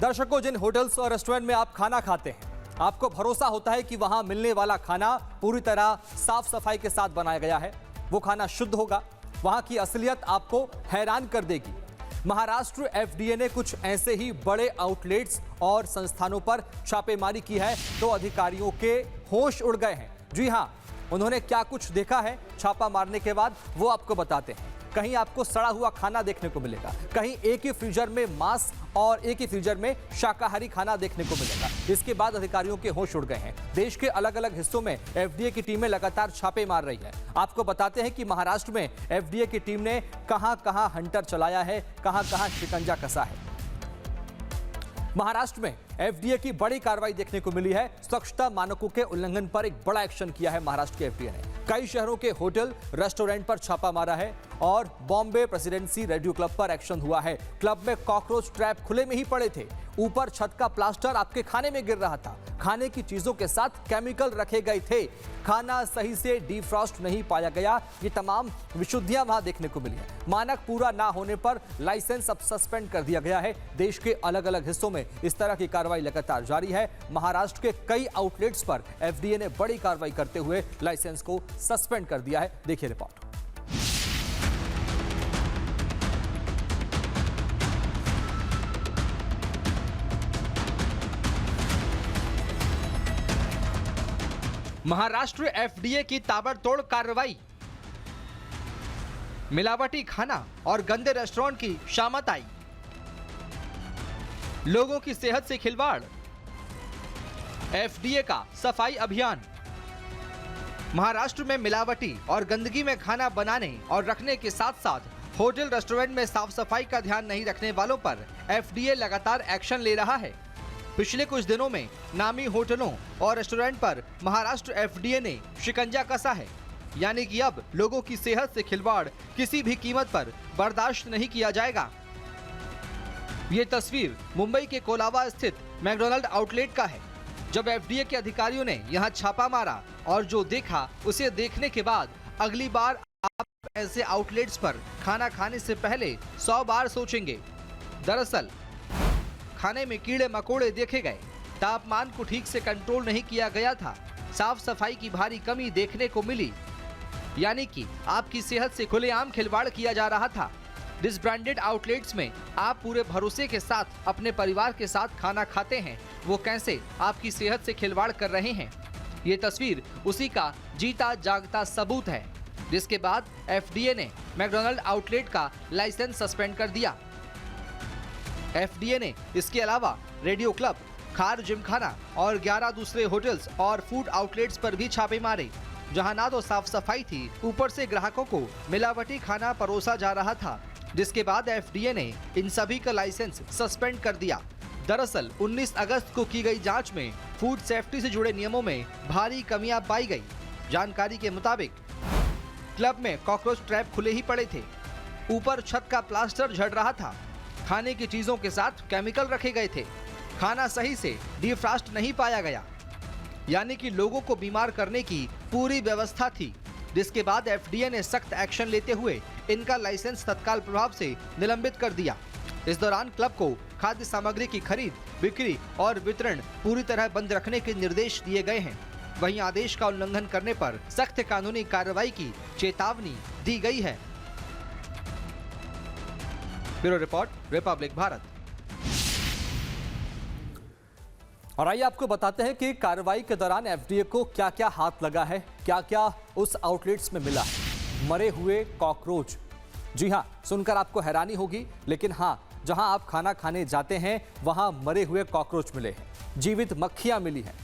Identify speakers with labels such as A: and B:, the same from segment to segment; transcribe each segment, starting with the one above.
A: दर्शकों, जिन होटल्स और रेस्टोरेंट में आप खाना खाते हैं, आपको भरोसा होता है कि वहां मिलने वाला खाना पूरी तरह साफ सफाई के साथ बनाया गया है, वो खाना शुद्ध होगा। वहां की असलियत आपको हैरान कर देगी। महाराष्ट्र एफडीए ने कुछ ऐसे ही बड़े आउटलेट्स और संस्थानों पर छापेमारी की है तो अधिकारियों के होश उड़ गए हैं। जी हां, उन्होंने क्या कुछ देखा है छापा मारने के बाद, वो आपको बताते हैं। कहीं आपको सड़ा हुआ खाना देखने को मिलेगा, कहीं एक ही फ्रीजर में मांस और एक ही फ्रीजर में शाकाहारी खाना देखने को मिलेगा। इसके बाद अधिकारियों के होश उड़ गए हैं। देश के अलग अलग हिस्सों में एफडीए की टीमें लगातार छापे मार रही है। आपको बताते हैं कि महाराष्ट्र में एफडीए की टीम ने कहां-कहां हंटर चलाया है, कहां-कहां शिकंजा कसा है। महाराष्ट्र में एफडीए की बड़ी कार्रवाई देखने को मिली है। स्वच्छता मानकों के उल्लंघन पर एक बड़ा एक्शन किया है महाराष्ट्र के एफडीए ने। कई शहरों के होटल रेस्टोरेंट पर छापा मारा है और बॉम्बे प्रेसिडेंसी रेडियो क्लब पर एक्शन हुआ है। क्लब में कॉकरोच ट्रैप खुले में ही पड़े थे। ऊपर छत का प्लास्टर आपके खाने में गिर रहा था। खाने की चीजों के साथ केमिकल रखे गए थे। खाना सही से डीफ्रॉस्ट नहीं पाया गया। ये तमाम विशुद्धियां वहां देखने को मिली है। मानक पूरा ना होने पर लाइसेंस अब सस्पेंड कर दिया गया है। देश के अलग अलग हिस्सों में इस तरह की कार्रवाई लगातार जारी है। महाराष्ट्र के कई आउटलेट्स पर एफडीए ने बड़ी कार्रवाई करते हुए लाइसेंस को सस्पेंड कर दिया है। देखिए रिपोर्ट।
B: महाराष्ट्र एफडीए की ताबड़तोड़ कार्रवाई। मिलावटी खाना और गंदे रेस्टोरेंट की शामत आई। लोगों की सेहत से खिलवाड़। एफडीए का सफाई अभियान। महाराष्ट्र में मिलावटी और गंदगी में खाना बनाने और रखने के साथ साथ होटल रेस्टोरेंट में साफ सफाई का ध्यान नहीं रखने वालों पर एफडीए लगातार एक्शन ले रहा है। पिछले कुछ दिनों में नामी होटलों और रेस्टोरेंट पर महाराष्ट्र एफडीए ने शिकंजा कसा है, यानी कि अब लोगों की सेहत से खिलवाड़ किसी भी कीमत पर बर्दाश्त नहीं किया जाएगा। ये तस्वीर मुंबई के कोलाबा स्थित मैकडॉनल्ड आउटलेट का है। जब एफडीए के अधिकारियों ने यहां छापा मारा और जो देखा उसे देखने के बाद अगली बार आप ऐसे आउटलेट्स पर खाना खाने से पहले 100 बार सोचेंगे। दरअसल खाने में कीड़े मकोड़े देखे गए, तापमान को ठीक से कंट्रोल नहीं किया गया था, साफ सफाई की भारी कमी देखने को मिली, यानी कि आपकी सेहत से खुलेआम खिलवाड़ किया जा रहा था। डिसब्रांडेड आउटलेट्स में आप पूरे भरोसे के साथ अपने परिवार के साथ खाना खाते हैं, वो कैसे आपकी सेहत से खिलवाड़ कर रहे हैं। ये तस्वीर उसी का जीता जागता सबूत है, जिसके बाद एफडीए ने मैकडॉनल्ड आउटलेट का लाइसेंस सस्पेंड कर दिया। एफडीए ने इसके अलावा रेडियो क्लब, खार जिमखाना और 11 दूसरे होटल्स और फूड आउटलेट्स पर भी छापे मारे, जहां ना तो साफ सफाई थी, ऊपर से ग्राहकों को मिलावटी खाना परोसा जा रहा था, जिसके बाद एफडीए ने इन सभी का लाइसेंस सस्पेंड कर दिया। दरअसल 19 अगस्त को की गई जांच में फूड सेफ्टी से जुड़े नियमों में भारी कमियां पाई गई। जानकारी के मुताबिक क्लब में कॉकरोच ट्रैप खुले ही पड़े थे, ऊपर छत का प्लास्टर झड़ रहा था, खाने की चीजों के साथ केमिकल रखे गए थे, खाना सही से डीफ्रॉस्ट नहीं पाया गया, यानी कि लोगों को बीमार करने की पूरी व्यवस्था थी। जिसके बाद एफडीए ने सख्त एक्शन लेते हुए इनका लाइसेंस तत्काल प्रभाव से निलंबित कर दिया। इस दौरान क्लब को खाद्य सामग्री की खरीद, बिक्री और वितरण पूरी तरह बंद रखने के निर्देश दिए गए हैं। वहीं आदेश का उल्लंघन करने पर सख्त कानूनी कार्रवाई की चेतावनी दी गई है। Bureau report, Republic Bharat.
A: और आइए आपको बताते हैं कि कार्रवाई के दौरान एफडीए को क्या क्या हाथ लगा है, क्या क्या उस आउटलेट्स में मिला है। मरे हुए कॉकरोच, जी हां, सुनकर आपको हैरानी होगी, लेकिन हां, जहां आप खाना खाने जाते हैं वहां मरे हुए कॉकरोच मिले हैं, जीवित मक्खियां मिली हैं,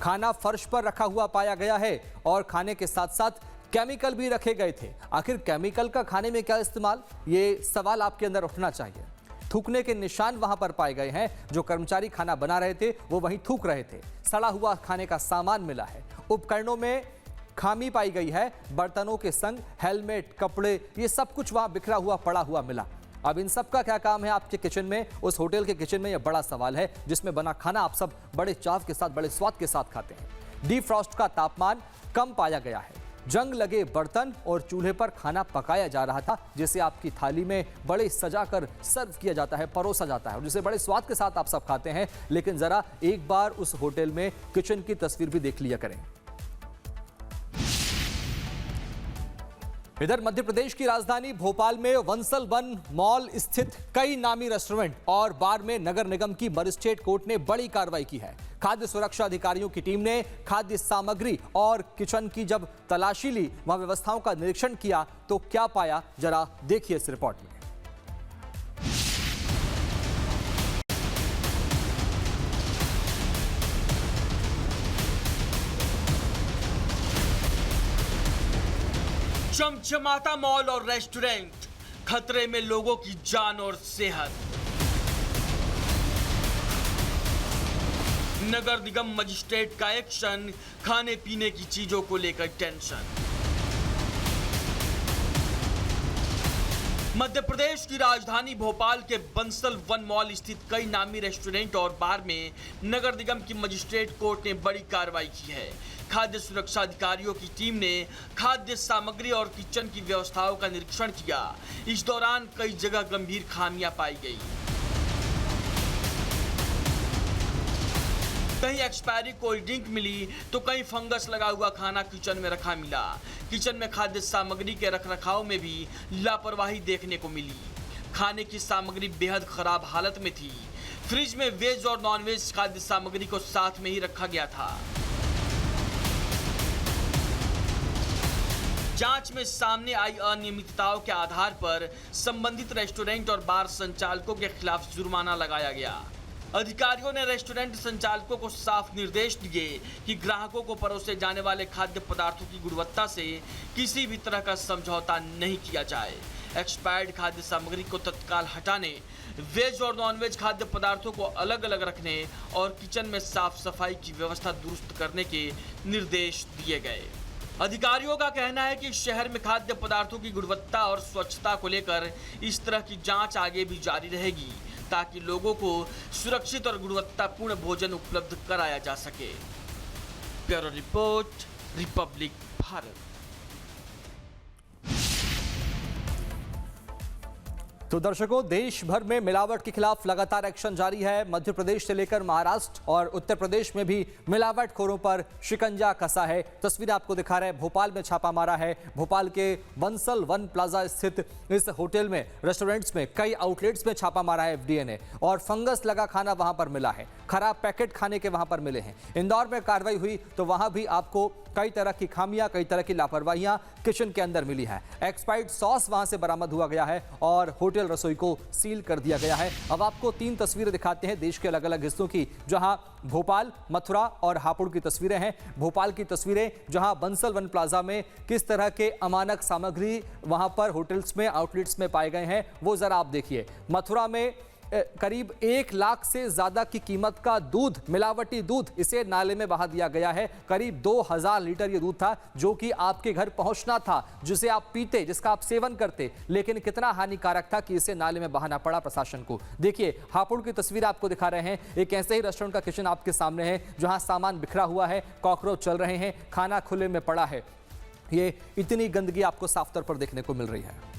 A: खाना फर्श पर रखा हुआ पाया गया है और खाने के साथ साथ केमिकल भी रखे गए थे। आखिर केमिकल का खाने में क्या इस्तेमाल, ये सवाल आपके अंदर उठना चाहिए। थूकने के निशान वहां पर पाए गए हैं। जो कर्मचारी खाना बना रहे थे वो वहीं थूक रहे थे। सड़ा हुआ खाने का सामान मिला है। उपकरणों में खामी पाई गई है। बर्तनों के संग हेलमेट, कपड़े, ये सब कुछ वहां बिखरा हुआ पड़ा हुआ मिला। अब इन सब का क्या काम है आपके किचन में, उस होटल के किचन में, यह बड़ा सवाल है, जिसमें बना खाना आप सब बड़े चाव के साथ, बड़े स्वाद के साथ खाते हैं। डीफ्रॉस्ट का तापमान कम पाया गया है। जंग लगे बर्तन और चूल्हे पर खाना पकाया जा रहा था, जिसे आपकी थाली में बड़े सजाकर सर्व किया जाता है, परोसा जाता है और जिसे बड़े स्वाद के साथ आप सब खाते हैं। लेकिन जरा एक बार उस होटल में किचन की तस्वीर भी देख लिया करें। इधर मध्य प्रदेश की राजधानी भोपाल में वंसल वन मॉल स्थित कई नामी रेस्टोरेंट और बार में नगर निगम की मजिस्ट्रेट कोर्ट ने बड़ी कार्रवाई की है। खाद्य सुरक्षा अधिकारियों की टीम ने खाद्य सामग्री और किचन की जब तलाशी ली, वहां व्यवस्थाओं का निरीक्षण किया तो क्या पाया, जरा देखिए इस रिपोर्ट में।
C: चमचमाता मॉल और रेस्टोरेंट, खतरे में लोगों की जान और सेहत। नगर निगम मजिस्ट्रेट का एक्शन, खाने पीने की चीजों को लेकर टेंशन। मध्य प्रदेश की राजधानी भोपाल के बंसल वन मॉल स्थित कई नामी रेस्टोरेंट और बार में नगर निगम की मजिस्ट्रेट कोर्ट ने बड़ी कार्रवाई की है। खाद्य सुरक्षा अधिकारियों की टीम ने खाद्य सामग्री और किचन की व्यवस्थाओं का निरीक्षण किया। इस दौरान कई जगह गंभीर खामियां पाई गई। कहीं एक्सपायरी कोल्ड ड्रिंक मिली तो कहीं फंगस लगा हुआ खाना किचन में रखा मिला। किचन में खाद्य सामग्री के रखरखाव में भी लापरवाही देखने को मिली। खाने की सामग्री बेहद खराब हालत में थी। फ्रिज में वेज और नॉनवेज खाद्य सामग्री को साथ में ही रखा गया था। जांच में सामने आई अनियमितताओं के आधार पर संबंधित रेस्टोरेंट और बार संचालकों के खिलाफ जुर्माना लगाया गया। अधिकारियों ने रेस्टोरेंट संचालकों को साफ निर्देश दिए कि ग्राहकों को परोसे जाने वाले खाद्य पदार्थों की गुणवत्ता से किसी भी तरह का समझौता नहीं किया जाए। एक्सपायर्ड खाद्य सामग्री को तत्काल हटाने, वेज और नॉनवेज खाद्य पदार्थों को अलग अलग रखने और किचन में साफ सफाई की व्यवस्था दुरुस्त करने के निर्देश दिए गए। अधिकारियों का कहना है कि शहर में खाद्य पदार्थों की गुणवत्ता और स्वच्छता को लेकर इस तरह की जांच आगे भी जारी रहेगी, ताकि लोगों को सुरक्षित और गुणवत्तापूर्ण भोजन उपलब्ध कराया जा सके। Bureau report, Republic Bharat.
A: तो दर्शकों, देश भर में मिलावट के खिलाफ लगातार एक्शन जारी है। मध्य प्रदेश से लेकर महाराष्ट्र और उत्तर प्रदेश में भी मिलावटखोरों पर शिकंजा कसा है। तस्वीर आपको दिखा रहे हैं, भोपाल में छापा मारा है। भोपाल के बंसल वन प्लाजा स्थित इस होटल में, रेस्टोरेंट्स में, कई आउटलेट्स में छापा मारा है एफडीए ने और फंगस लगा खाना वहां पर मिला है। खराब पैकेट खाने के वहां पर मिले हैं। इंदौर में कार्रवाई हुई तो वहां भी आपको कई तरह की खामियां, कई तरह की लापरवाहियां किचन के अंदर मिली है। एक्सपायर्ड सॉस वहां से बरामद हुआ गया है और होटल रसोई को सील कर दिया गया है। अब आपको 3 तस्वीरें दिखाते हैं देश के अलग अलग हिस्सों की, जहां भोपाल, मथुरा और हापुड़ की तस्वीरें हैं। भोपाल की तस्वीरें जहां बंसल वन प्लाजा में किस तरह के अमानक सामग्री वहां पर होटल्स में, आउटलेट्स में पाए गए हैं, वो जरा आप देखिए। मथुरा में करीब 1 लाख से ज्यादा की कीमत का दूध, मिलावटी दूध, इसे नाले में बहा दिया गया है। करीब 2000 लीटर ये दूध था जो कि आपके घर पहुंचना था, जिसे आप पीते, जिसका आप सेवन करते, लेकिन कितना हानिकारक था कि इसे नाले में बहाना पड़ा प्रशासन को। देखिए, हापुड़ की तस्वीर आपको दिखा रहे हैं। एक ऐसे ही रेस्टोरेंट का किचन आपके सामने है जहां सामान बिखरा हुआ है, कॉकरोच चल रहे हैं, खाना खुले में पड़ा है। ये इतनी गंदगी आपको साफ तौर पर देखने को मिल रही है।